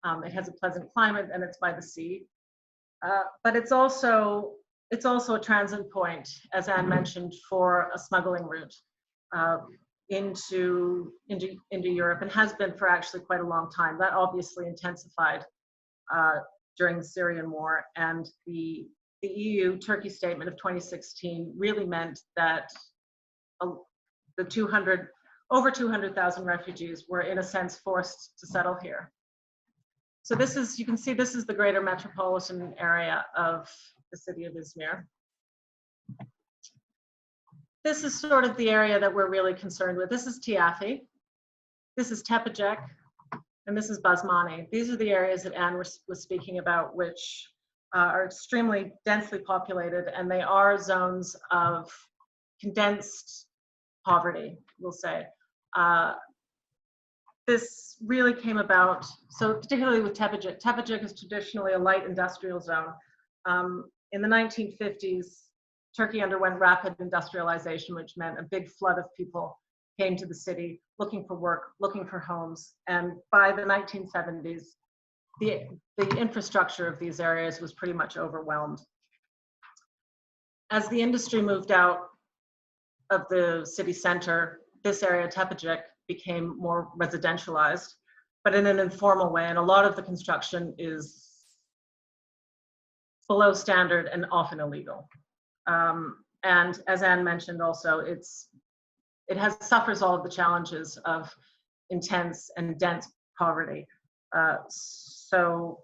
It has a pleasant climate and it's by the sea. But it's also a transit point, as Anne mentioned, for a smuggling route into Europe, and has been for actually quite a long time. That obviously intensified during the Syrian war, and the EU-Turkey statement of 2016 really meant that the over 200,000 refugees were in a sense forced to settle here. So this is, you can see this is the greater metropolitan area of the city of Izmir. This is sort of the area that we're really concerned with. This is Tiafi, this is Tepecik, and this is Basmani. These are the areas that Anne was speaking about, which are extremely densely populated, and they are zones of condensed poverty, we'll say. This really came about, so particularly with Tepecik. Tepecik is traditionally a light industrial zone. In the 1950s, Turkey underwent rapid industrialization, which meant a big flood of people came to the city looking for work, looking for homes. And by the 1970s, the infrastructure of these areas was pretty much overwhelmed. As the industry moved out of the city center, this area, Tepecik, became more residentialized, but in an informal way. And a lot of the construction is below standard and often illegal. And as Anne mentioned also, it suffers all of the challenges of intense and dense poverty. So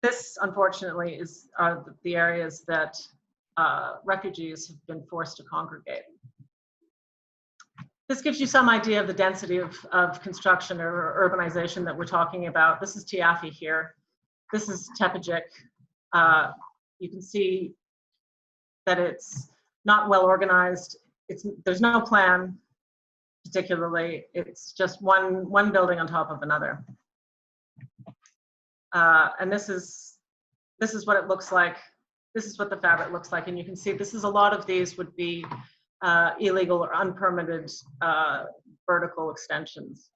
this, unfortunately, are the areas that refugees have been forced to congregate. This gives you some idea of the density of construction or urbanization that we're talking about. This is Tiafi here. This is Tepecik. You can see that it's not well organized. There's no plan, particularly. It's just one building on top of another. And this is what it looks like. This is what the fabric looks like. And you can see this is a lot of these would be illegal or unpermitted vertical extensions.